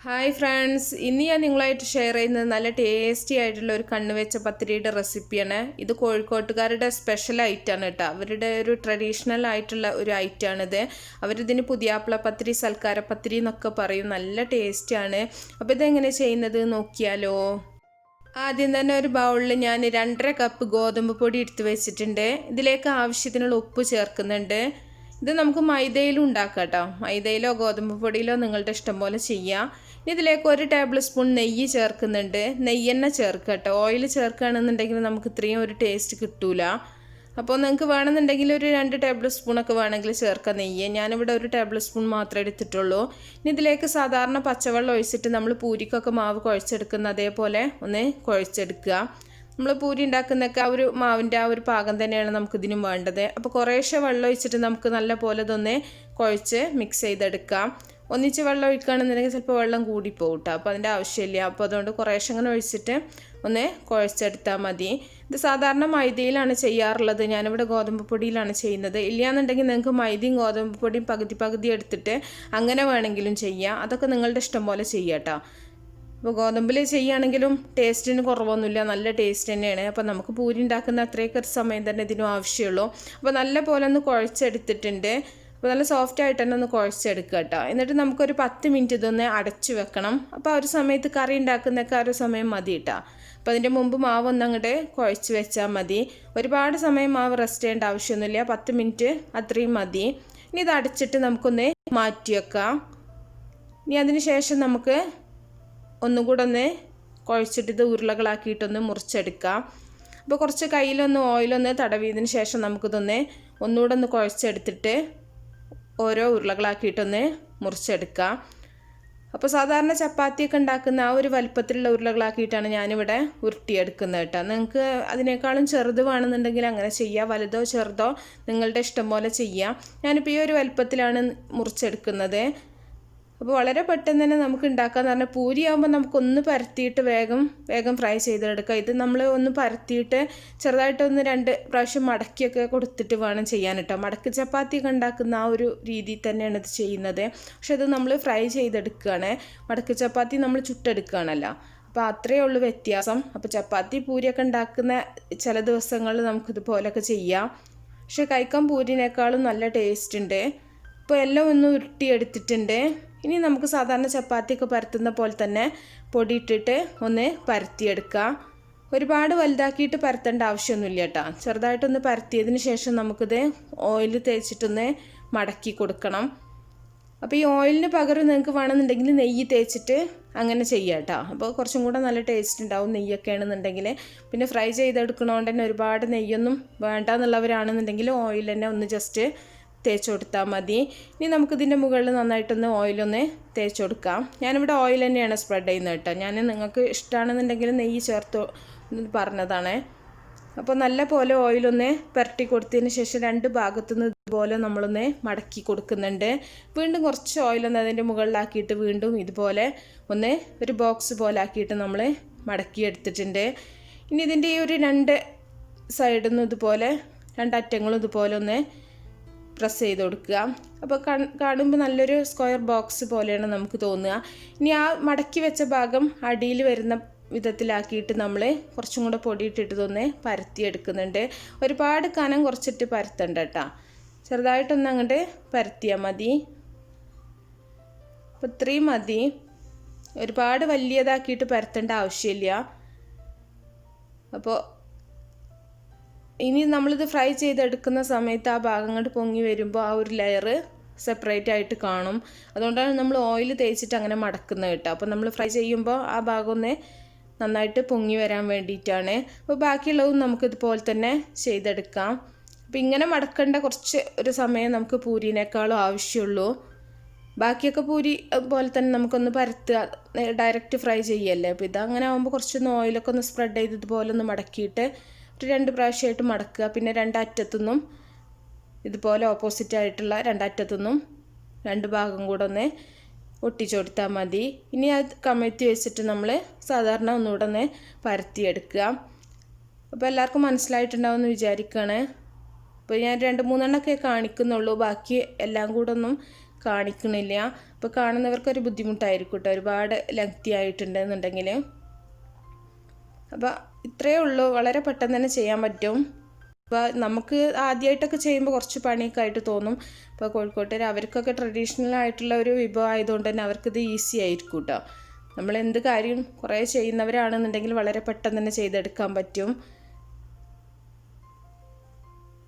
Hi friends, ഇന്ന് ഞാൻ നിങ്ങളായിട്ട് ഷെയർ ചെയ്യുന്നത് നല്ല ടേസ്റ്റി ആയിട്ടുള്ള ഒരു കണ്ണുവെച്ച പത്തിരിയുടെ റെസിപ്പിയാണ്. ഇത് കോഴിക്കോട്ടുകാരുടെ സ്പെഷ്യൽ ഐറ്റമാണ് കേട്ടോ. അവരുടെ ഒരു ട്രഡീഷണൽ ആയിട്ടുള്ള ഒരു ഐറ്റമാണിത്. അവരിതിന് പുതിയാപ്പിള പത്തിരി, സൽക്കാര പത്തിരി എന്നൊക്കെ പറയും. നല്ല ടേസ്റ്റിയാണ്. അപ്പോൾ ഇതെങ്ങനെ ചെയ്യുന്നത് നോക്കിയാലോ. ആദ്യം തന്നെ ഒരു ബൗളിൽ ഞാൻ 2.5 കപ്പ് ഗോതമ്പ് പൊടി എടുത്ത് വെച്ചിട്ടുണ്ട്. ഇതിലേക്ക് ആവശ്യത്തിനുള്ള ഉപ്പ് ചേർക്കുന്നുണ്ട്. ഇത് നമുക്ക് മൈദയിലും ഉണ്ടാക്കാം കേട്ടോ. മൈദയിലോ ഗോതമ്പ് പൊടിയിലോ നിങ്ങളുടെ ഇഷ്ടം പോലെ ചെയ്യാം. ഇതിലേക്ക് 1 ടേബിൾ സ്പൂൺ നെയ്യ് ചേർക്കുന്നുണ്ട്. നെയ്യ് തന്നെ ചേർക്കുക കേട്ടോ. ഓയിൽ ചേർക്കുകയാണെന്നുണ്ടെങ്കിൽ നമുക്ക് ഇത്രയും ഒരു ടേസ്റ്റ് കിട്ടൂല. അപ്പോൾ നിങ്ങൾക്ക് വേണമെന്നുണ്ടെങ്കിൽ ഒരു 2 ടേബിൾ സ്പൂണൊക്കെ വേണമെങ്കിൽ ചേർക്കാം നെയ്യ്. ഞാനിവിടെ 1 ടേബിൾ സ്പൂൺ മാത്രമേ എടുത്തിട്ടുള്ളൂ. ഇനി ഇതിലേക്ക് സാധാരണ പച്ചവെള്ളം ഒഴിച്ചിട്ട് നമ്മൾ പൂരിക്കൊക്കെ മാവ് കുഴച്ചെടുക്കുന്ന അതേപോലെ ഒന്ന് കുഴച്ചെടുക്കുക. നമ്മൾ പൂരി ഉണ്ടാക്കുന്നതൊക്കെ ആ ഒരു മാവിൻ്റെ ആ ഒരു പാകം തന്നെയാണ് നമുക്കിതിനും വേണ്ടത്. അപ്പോൾ കുറേശ്ശെ വെള്ളം ഒഴിച്ചിട്ട് നമുക്ക് നല്ല പോലെ ഇതൊന്ന് കുഴച്ച് മിക്സ് ചെയ്തെടുക്കാം. ഒന്നിച്ച് വെള്ളം ഒഴിക്കുകയാണെന്നുണ്ടെങ്കിൽ ചിലപ്പോൾ വെള്ളം കൂടിപ്പോകും കേട്ടോ. അപ്പോൾ അതിൻ്റെ ആവശ്യമില്ല. അപ്പോൾ അതുകൊണ്ട് കുറേശ്ശെ അങ്ങനെ ഒഴിച്ചിട്ട് ഒന്ന് കുഴച്ചെടുത്താൽ മതി. ഇത് സാധാരണ മൈദയിലാണ് ചെയ്യാറുള്ളത്. ഞാനിവിടെ ഗോതമ്പ് പൊടിയിലാണ് ചെയ്യുന്നത്. ഇല്ലയെന്നുണ്ടെങ്കിൽ നിങ്ങൾക്ക് മൈദയും ഗോതമ്പ് പൊടിയും പകുതി എടുത്തിട്ട് അങ്ങനെ വേണമെങ്കിലും ചെയ്യാം. അതൊക്കെ നിങ്ങളുടെ ഇഷ്ടം പോലെ ചെയ്യാം കേട്ടോ. അപ്പോൾ ഗോതമ്പിൽ ചെയ്യുകയാണെങ്കിലും ടേസ്റ്റിന് കുറവൊന്നുമില്ല, നല്ല ടേസ്റ്റ് തന്നെയാണ്. അപ്പോൾ നമുക്ക് പൂരി ഉണ്ടാക്കുന്ന അത്രയൊക്കെ ഒരു സമയം തന്നെ ഇതിനും ആവശ്യമുള്ളൂ. അപ്പോൾ നല്ല പോലെ ഒന്ന് കുഴച്ചെടുത്തിട്ടുണ്ട്. അപ്പോൾ നല്ല സോഫ്റ്റ് ആയിട്ട് തന്നെ ഒന്ന് കുഴച്ചെടുക്കുക കേട്ടോ. എന്നിട്ട് നമുക്കൊരു 10 മിനിറ്റ് ഇതൊന്ന് അടച്ചു വെക്കണം. അപ്പോൾ ആ ഒരു സമയത്ത് കറി ഉണ്ടാക്കുന്നതൊക്കെ ആ ഒരു സമയം മതി കേട്ടോ. അപ്പോൾ അതിൻ്റെ മുമ്പ് മാവ് ഒന്ന് അങ്ങോട്ട് കുഴച്ച് വെച്ചാൽ മതി. ഒരുപാട് സമയം മാവ് റെസ്റ്റ് ചെയ്യേണ്ട ആവശ്യമൊന്നുമില്ല. 10 മിനിറ്റ് അത്രയും മതി. ഇനി ഇത് അടച്ചിട്ട് നമുക്കൊന്ന് മാറ്റി വെക്കാം. ഇനി അതിന് ശേഷം നമുക്ക് ഒന്നും കൂടെ ഒന്ന് കുഴച്ചിട്ട് ഇത് ഉരുളകളാക്കിയിട്ടൊന്ന് മുറിച്ചെടുക്കാം. അപ്പോൾ കുറച്ച് കയ്യിലൊന്ന് ഓയിലൊന്ന് തടവിയതിന് ശേഷം നമുക്കിതൊന്ന് ഒന്നുകൂടെ ഒന്ന് കുഴച്ചെടുത്തിട്ട് ഓരോ ഉരുളകളാക്കിയിട്ടൊന്ന് മുറിച്ചെടുക്കാം. അപ്പോൾ സാധാരണ ചപ്പാത്തിയൊക്കെ ഉണ്ടാക്കുന്ന ആ ഒരു വലുപ്പത്തിലുള്ള ഉരുളകളാക്കിയിട്ടാണ് ഞാനിവിടെ ഉരുട്ടിയെടുക്കുന്നത് കേട്ടോ. നിങ്ങൾക്ക് അതിനേക്കാളും ചെറുത് വേണമെന്നുണ്ടെങ്കിൽ അങ്ങനെ ചെയ്യാം. വലുതോ ചെറുതോ നിങ്ങളുടെ ഇഷ്ടം പോലെ ചെയ്യാം. ഞാനിപ്പോൾ ഈ ഒരു വലുപ്പത്തിലാണ് മുറിച്ചെടുക്കുന്നത്. അപ്പോൾ വളരെ പെട്ടെന്ന് തന്നെ നമുക്ക് ഉണ്ടാക്കാമെന്ന് പറഞ്ഞാൽ പൂരിയാകുമ്പോൾ നമുക്കൊന്ന് പരത്തിയിട്ട് വേഗം ഫ്രൈ ചെയ്തെടുക്കാം. ഇത് നമ്മൾ ഒന്ന് പരത്തിയിട്ട് ചെറുതായിട്ടൊന്ന് 2 പ്രാവശ്യം മടക്കിയൊക്കെ കൊടുത്തിട്ട് വേണം ചെയ്യാൻ കേട്ടോ. മടക്ക് ചപ്പാത്തിയൊക്കെ ഉണ്ടാക്കുന്ന ആ ഒരു രീതിയിൽ തന്നെയാണ് ഇത് ചെയ്യുന്നത്. പക്ഷെ ഇത് നമ്മൾ ഫ്രൈ ചെയ്തെടുക്കുകയാണ്. മടക്ക് ചപ്പാത്തി നമ്മൾ ചുട്ടെടുക്കുകയാണല്ലോ. അപ്പോൾ അത്രയേ ഉള്ളൂ വ്യത്യാസം. അപ്പോൾ ചപ്പാത്തി പൂരിയൊക്കെ ഉണ്ടാക്കുന്ന ചില ദിവസങ്ങളിൽ നമുക്കിതുപോലൊക്കെ ചെയ്യാം. പക്ഷെ കഴിക്കാൻ പൂരിനേക്കാളും നല്ല ടേസ്റ്റ് ഉണ്ട്. ഇപ്പോൾ എല്ലാം ഒന്ന് ഉരുട്ടിയെടുത്തിട്ടുണ്ട്. ഇനി നമുക്ക് സാധാരണ ചപ്പാത്തിയൊക്കെ പരത്തുന്ന പോലെ തന്നെ പൊടി ഇട്ടിട്ട് ഒന്ന് പരത്തിയെടുക്കാം. ഒരുപാട് വലുതാക്കിയിട്ട് പരത്തേണ്ട ആവശ്യമൊന്നുമില്ല കേട്ടോ. ചെറുതായിട്ടൊന്ന് പരത്തിയതിന് ശേഷം നമുക്കിത് ഓയിൽ തേച്ചിട്ടൊന്ന് മടക്കി കൊടുക്കണം. അപ്പോൾ ഈ ഓയിലിന് പകരം നിങ്ങൾക്ക് വേണമെന്നുണ്ടെങ്കിൽ നെയ്യ് തേച്ചിട്ട് അങ്ങനെ ചെയ്യാം കേട്ടോ. അപ്പോൾ കുറച്ചും കൂടെ നല്ല ടേസ്റ്റ് ഉണ്ടാവും നെയ്യൊക്കെ ആണെന്നുണ്ടെങ്കിൽ. പിന്നെ ഫ്രൈ ചെയ്തെടുക്കണോണ്ട് തന്നെ ഒരുപാട് നെയ്യൊന്നും വേണ്ട എന്നുള്ളവരാണെന്നുണ്ടെങ്കിൽ ഓയിൽ തന്നെ ഒന്ന് ജസ്റ്റ് തേച്ച് കൊടുത്താൽ മതി. ഇനി നമുക്കിതിൻ്റെ മുകളിൽ നന്നായിട്ടൊന്ന് ഓയിലൊന്ന് തേച്ച് കൊടുക്കാം. ഞാനിവിടെ ഓയിൽ തന്നെയാണ് സ്പ്രെഡ് ചെയ്യുന്നത് കേട്ടോ. ഞാൻ നിങ്ങൾക്ക് ഇഷ്ടമാണെന്നുണ്ടെങ്കിൽ നെയ്യ് ചേർത്ത് പറഞ്ഞതാണ്. അപ്പോൾ നല്ല പോലെ ഓയിലൊന്ന് പുരട്ടി കൊടുത്തതിന് ശേഷം 2 ഭാഗത്തുനിന്ന് ഇതുപോലെ നമ്മളൊന്ന് മടക്കി കൊടുക്കുന്നുണ്ട്. വീണ്ടും കുറച്ച് ഓയിലൊന്ന് അതിൻ്റെ മുകളിലാക്കിയിട്ട് വീണ്ടും ഇതുപോലെ ഒന്ന് ഒരു ബോക്സ് പോലെ ആക്കിയിട്ട് നമ്മൾ മടക്കി എടുത്തിട്ടുണ്ട്. ഇനി ഇതിൻ്റെ ഈ ഒരു 2 സൈഡിൽ നിന്നും ഇതുപോലെ 2 അറ്റങ്ങളും ഇതുപോലെ ഒന്ന് പ്രസ് ചെയ്ത് കൊടുക്കുക. അപ്പോൾ കാണുമ്പോൾ നല്ലൊരു സ്ക്വയർ ബോക്സ് പോലെയാണ് നമുക്ക് തോന്നുക. ഇനി ആ മടക്കി വെച്ച ഭാഗം അടിയിൽ വരുന്ന വിധത്തിലാക്കിയിട്ട് നമ്മൾ കുറച്ചും കൂടെ പൊടിയിട്ടിട്ട് ഇതൊന്ന് പരത്തിയെടുക്കുന്നുണ്ട്. ഒരുപാട് കനം കുറച്ചിട്ട് പരത്തണ്ട കേട്ടോ. ചെറുതായിട്ടൊന്ന് അങ്ങോട്ട് പരത്തിയാൽ മതി. അപ്പോൾ ഇത്രയും മതി. ഒരുപാട് വലിയതാക്കിയിട്ട് പരത്തേണ്ട ആവശ്യമില്ല. അപ്പോൾ ഇനി നമ്മളിത് ഫ്രൈ ചെയ്തെടുക്കുന്ന സമയത്ത് ആ ഭാഗം കൊണ്ട് പൊങ്ങി വരുമ്പോൾ ആ ഒരു ലെയർ സെപ്പറേറ്റ് ആയിട്ട് കാണും. അതുകൊണ്ടാണ് നമ്മൾ ഓയിൽ തേച്ചിട്ട് അങ്ങനെ മടക്കുന്നത് കേട്ടോ. അപ്പോൾ നമ്മൾ ഫ്രൈ ചെയ്യുമ്പോൾ ആ ഭാഗം ഒന്ന് നന്നായിട്ട് പൊങ്ങി വരാൻ വേണ്ടിയിട്ടാണ്. അപ്പോൾ ബാക്കിയുള്ളതും നമുക്കിതുപോലെ തന്നെ ചെയ്തെടുക്കാം. അപ്പോൾ ഇങ്ങനെ മടക്കേണ്ട കുറച്ച് ഒരു സമയം നമുക്ക് പൂരിനേക്കാളും ആവശ്യമുള്ളൂ. ബാക്കിയൊക്കെ പൂരി അതുപോലെ തന്നെ നമുക്കൊന്ന് പരത്തുക, ഡയറക്റ്റ് ഫ്രൈ ചെയ്യല്ലേ. അപ്പോൾ ഇതങ്ങനെ ആകുമ്പോൾ കുറച്ചൊന്ന് ഓയിലൊക്കെ ഒന്ന് സ്പ്രെഡ് ചെയ്ത് ഇതുപോലെ ഒന്ന് മടക്കിയിട്ട് ഒരു 2 പ്രാവശ്യമായിട്ട് മടക്കുക. പിന്നെ 2 അറ്റത്തുനിന്നും ഇതുപോലെ ഓപ്പോസിറ്റ് ആയിട്ടുള്ള 2 അറ്റത്തുനിന്നും 2 ഭാഗം കൂടെ ഒന്ന് ഒട്ടിച്ചു കൊടുത്താൽ മതി. ഇനി അത് കമഴ്ത്തി വെച്ചിട്ട് നമ്മൾ സാധാരണ ഒന്നുകൂടെ ഒന്ന് പരത്തിയെടുക്കുക. അപ്പോൾ എല്ലാവർക്കും മനസ്സിലായിട്ടുണ്ടാവുമെന്ന് വിചാരിക്കുകയാണ്. അപ്പോൾ ഞാൻ 2-3 എണ്ണമൊക്കെ കാണിക്കുന്നുള്ളൂ. ബാക്കി എല്ലാം കൂടെ ഒന്നും കാണിക്കണില്ല. അപ്പോൾ കാണുന്നവർക്കൊരു ബുദ്ധിമുട്ടായിരിക്കും കേട്ടോ, ഒരുപാട് ലെങ്തി ആയിട്ടുണ്ടെന്നുണ്ടെങ്കിൽ. അപ്പോൾ ഇത്രയേ ഉള്ളൂ, വളരെ പെട്ടെന്ന് തന്നെ ചെയ്യാൻ പറ്റും. അപ്പോൾ നമുക്ക് ആദ്യമായിട്ടൊക്കെ ചെയ്യുമ്പോൾ കുറച്ച് പണിയൊക്കെ ആയിട്ട് തോന്നും. ഇപ്പോൾ കോഴിക്കോട്ടുകാർ അവർക്കൊക്കെ ട്രഡീഷണൽ ആയിട്ടുള്ള ഒരു വിഭവം ആയതുകൊണ്ട് തന്നെ അവർക്കിത് ഈസി ആയിരിക്കും കേട്ടോ. നമ്മൾ എന്ത് കാര്യം കുറേ ചെയ്യുന്നവരാണെന്നുണ്ടെങ്കിൽ വളരെ പെട്ടെന്ന് തന്നെ ചെയ്തെടുക്കാൻ പറ്റും.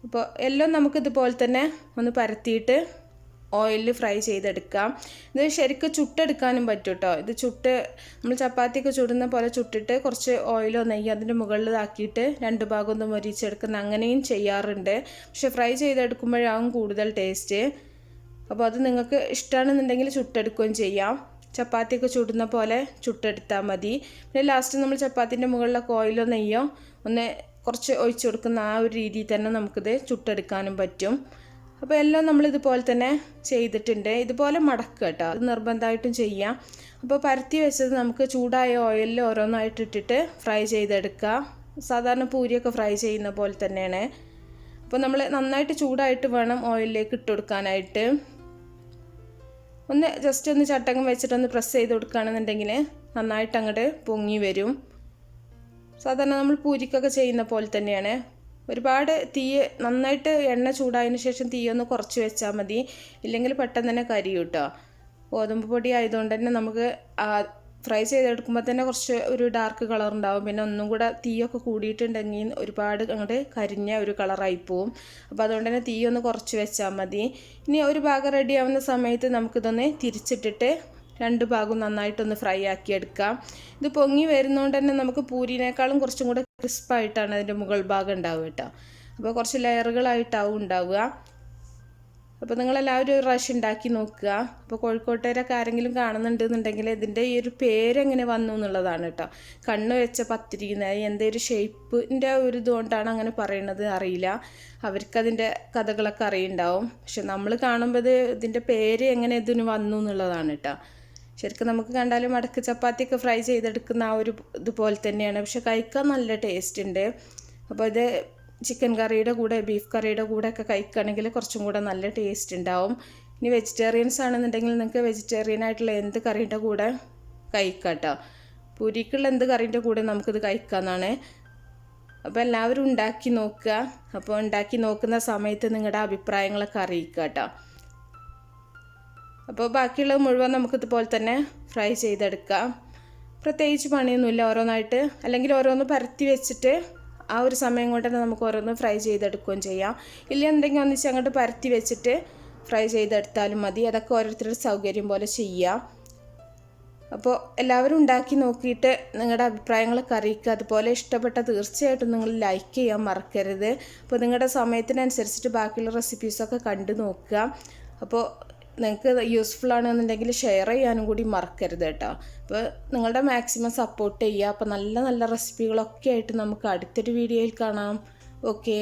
അപ്പോൾ എല്ലാം നമുക്കിതുപോലെ തന്നെ ഒന്ന് പരത്തിയിട്ട് ഓയിലിൽ ഫ്രൈ ചെയ്തെടുക്കാം. ഇത് ശരിക്കും ചുട്ടെടുക്കാനും പറ്റും കേട്ടോ. ഇത് നമ്മൾ ചപ്പാത്തിയൊക്കെ ചുടുന്ന പോലെ ചുട്ടിട്ട് കുറച്ച് ഓയിലോ നെയ്യോ അതിൻ്റെ മുകളിലാക്കിയിട്ട് 2 ഭാഗം ഒന്ന് മൊരിച്ചെടുക്കുന്ന അങ്ങനെയും ചെയ്യാറുണ്ട്. പക്ഷെ ഫ്രൈ ചെയ്തെടുക്കുമ്പോഴാവും കൂടുതൽ ടേസ്റ്റ്. അപ്പോൾ അത് നിങ്ങൾക്ക് ഇഷ്ടമാണെന്നുണ്ടെങ്കിൽ ചുട്ടെടുക്കുകയും ചെയ്യാം. ചപ്പാത്തിയൊക്കെ ചുടുന്ന പോലെ ചുട്ടെടുത്താൽ മതി. പിന്നെ ലാസ്റ്റ് നമ്മൾ ചപ്പാത്തിൻ്റെ മുകളിലൊക്കെ ഓയിലോ നെയ്യോ ഒന്ന് കുറച്ച് ഒഴിച്ചു കൊടുക്കുന്ന ആ ഒരു രീതിയിൽ തന്നെ നമുക്കിത് ചുട്ടെടുക്കാനും പറ്റും. അപ്പോൾ എല്ലാം നമ്മളിതുപോലെ തന്നെ ചെയ്തിട്ടുണ്ട്. ഇതുപോലെ മടക്കുക കേട്ടോ, അത് നിർബന്ധമായിട്ടും ചെയ്യാം. അപ്പോൾ പരത്തി വെച്ചത് നമുക്ക് ചൂടായ ഓയിലിൽ ഓരോന്നായിട്ട് ഇട്ടിട്ട് ഫ്രൈ ചെയ്തെടുക്കുക. സാധാരണ പൂരിയൊക്കെ ഫ്രൈ ചെയ്യുന്ന പോലെ തന്നെയാണ്. അപ്പോൾ നമ്മൾ നന്നായിട്ട് ചൂടായിട്ട് വേണം ഓയിലിലേക്ക് ഇട്ട് കൊടുക്കാനായിട്ട്. ജസ്റ്റ് ഒന്ന് ചട്ടകം വെച്ചിട്ടൊന്ന് പ്രസ് ചെയ്ത് കൊടുക്കുകയാണെന്നുണ്ടെങ്കിൽ നന്നായിട്ട് അങ്ങോട്ട് പൊങ്ങി വരും. സാധാരണ നമ്മൾ പൂരിക്കൊക്കെ ചെയ്യുന്ന പോലെ തന്നെയാണ്. ഒരുപാട് നന്നായിട്ട് എണ്ണ ചൂടായതിന് ശേഷം തീയൊന്ന് കുറച്ച് വെച്ചാൽ മതി, ഇല്ലെങ്കിൽ പെട്ടെന്ന് തന്നെ കരിയും കേട്ടോ. ഗോതമ്പ് പൊടി ആയതുകൊണ്ട് തന്നെ നമുക്ക് ഫ്രൈ ചെയ്തെടുക്കുമ്പോൾ തന്നെ കുറച്ച് ഒരു ഡാർക്ക് കളർ ഉണ്ടാവും. പിന്നെ ഒന്നും കൂടെ തീയൊക്കെ കൂടിയിട്ടുണ്ടെങ്കിൽ ഒരുപാട് അങ്ങോട്ട് കരിഞ്ഞ ഒരു കളറായി പോവും. അപ്പോൾ അതുകൊണ്ട് തന്നെ തീയൊന്ന് കുറച്ച് വെച്ചാൽ മതി. ഇനി ഒരു ഭാഗം റെഡി ആവുന്ന സമയത്ത് നമുക്കിതൊന്ന് തിരിച്ചിട്ടിട്ട് 2 ഭാഗവും നന്നായിട്ടൊന്ന് ഫ്രൈ ആക്കിയെടുക്കാം. ഇത് പൊങ്ങി വരുന്നതുകൊണ്ട് തന്നെ നമുക്ക് പൂരിനേക്കാളും കുറച്ചും കൂടെ ക്രിസ്പായിട്ടാണ് അതിൻ്റെ മുകൾ ഭാഗം ഉണ്ടാവുക കേട്ടോ. അപ്പോൾ കുറച്ച് ലെയറുകളായിട്ടാവും ഉണ്ടാവുക. അപ്പോൾ നിങ്ങളെല്ലാവരും ഒരു പ്രാവശ്യം ഉണ്ടാക്കി നോക്കുക. അപ്പോൾ കോഴിക്കോട്ടുകാരൊക്കെ ആരെങ്കിലും കാണുന്നുണ്ടെന്നുണ്ടെങ്കിൽ ഇതിൻ്റെ ഈ ഒരു പേരെങ്ങനെ വന്നു എന്നുള്ളതാണ് കേട്ടോ. കണ്ണുവെച്ച പത്തിരി, എന്തൊരു ഷേപ്പിൻ്റെ ഒരു ഇതുകൊണ്ടാണ് അങ്ങനെ പറയണത് അറിയില്ല. അവർക്കതിൻ്റെ കഥകളൊക്കെ അറിയുണ്ടാവും. പക്ഷെ നമ്മൾ കാണുമ്പോൾ ഇതിൻ്റെ പേര് എങ്ങനെ ഇതിന് വന്നു എന്നുള്ളതാണ് കേട്ടോ. ശരിക്കും നമുക്ക് കണ്ടാലും മടക്ക് ചപ്പാത്തിയൊക്കെ ഫ്രൈ ചെയ്തെടുക്കുന്ന ആ ഒരു ഇതുപോലെ തന്നെയാണ്. പക്ഷെ കഴിക്കാൻ നല്ല ടേസ്റ്റ് ഉണ്ട്. അപ്പോൾ ഇത് ചിക്കൻ കറിയുടെ കൂടെ ബീഫ് കറിയുടെ കൂടെ ഒക്കെ കഴിക്കുകയാണെങ്കിൽ കുറച്ചും കൂടെ നല്ല ടേസ്റ്റ് ഉണ്ടാവും. ഇനി വെജിറ്റേറിയൻസ് ആണെന്നുണ്ടെങ്കിൽ നിങ്ങൾക്ക് വെജിറ്റേറിയൻ ആയിട്ടുള്ള എന്ത് കറിയുടെ കൂടെ കഴിക്കാം കേട്ടോ. പൂരിക്കുള്ള എന്ത് കറിൻ്റെ കൂടെ നമുക്കിത് കഴിക്കാമെന്നാണ്. അപ്പോൾ എല്ലാവരും ഉണ്ടാക്കി നോക്കുക. അപ്പോൾ ഉണ്ടാക്കി നോക്കുന്ന സമയത്ത് നിങ്ങളുടെ അഭിപ്രായങ്ങളൊക്കെ അറിയിക്കുക കേട്ടോ. അപ്പോൾ ബാക്കിയുള്ളത് മുഴുവൻ നമുക്കിതുപോലെ തന്നെ ഫ്രൈ ചെയ്തെടുക്കാം. പ്രത്യേകിച്ച് പണിയൊന്നുമില്ല. ഓരോന്നായിട്ട് അല്ലെങ്കിൽ ഓരോന്ന് പരത്തി വെച്ചിട്ട് ആ ഒരു സമയം കൊണ്ട് തന്നെ നമുക്ക് ഓരോന്ന് ഫ്രൈ ചെയ്തെടുക്കുകയും ചെയ്യാം. ഇല്ലെന്നുണ്ടെങ്കിൽ ഒന്നിച്ച് അങ്ങോട്ട് പരത്തി വെച്ചിട്ട് ഫ്രൈ ചെയ്തെടുത്താലും മതി. അതൊക്കെ ഓരോരുത്തരുടെ സൗകര്യം പോലെ ചെയ്യാം. അപ്പോൾ എല്ലാവരും ഉണ്ടാക്കി നോക്കിയിട്ട് നിങ്ങളുടെ അഭിപ്രായങ്ങളൊക്കെ അറിയിക്കുക. അതുപോലെ ഇഷ്ടപ്പെട്ട തീർച്ചയായിട്ടും നിങ്ങൾ ലൈക്ക് ചെയ്യാൻ മറക്കരുത്. അപ്പോൾ നിങ്ങളുടെ സമയത്തിനനുസരിച്ചിട്ട് ബാക്കിയുള്ള റെസിപ്പീസൊക്കെ കണ്ടു നോക്കുക. അപ്പോൾ നിങ്ങൾക്ക് യൂസ്ഫുൾ ആണെന്നുണ്ടെങ്കിൽ ഷെയർ ചെയ്യാനും കൂടി മറക്കരുത് കേട്ടോ. അപ്പോൾ നിങ്ങളുടെ മാക്സിമം സപ്പോർട്ട് ചെയ്യുക. അപ്പോൾ നല്ല നല്ല റെസിപ്പികളൊക്കെ ആയിട്ട് നമുക്ക് അടുത്തൊരു വീഡിയോയിൽ കാണാം. ഓക്കേ.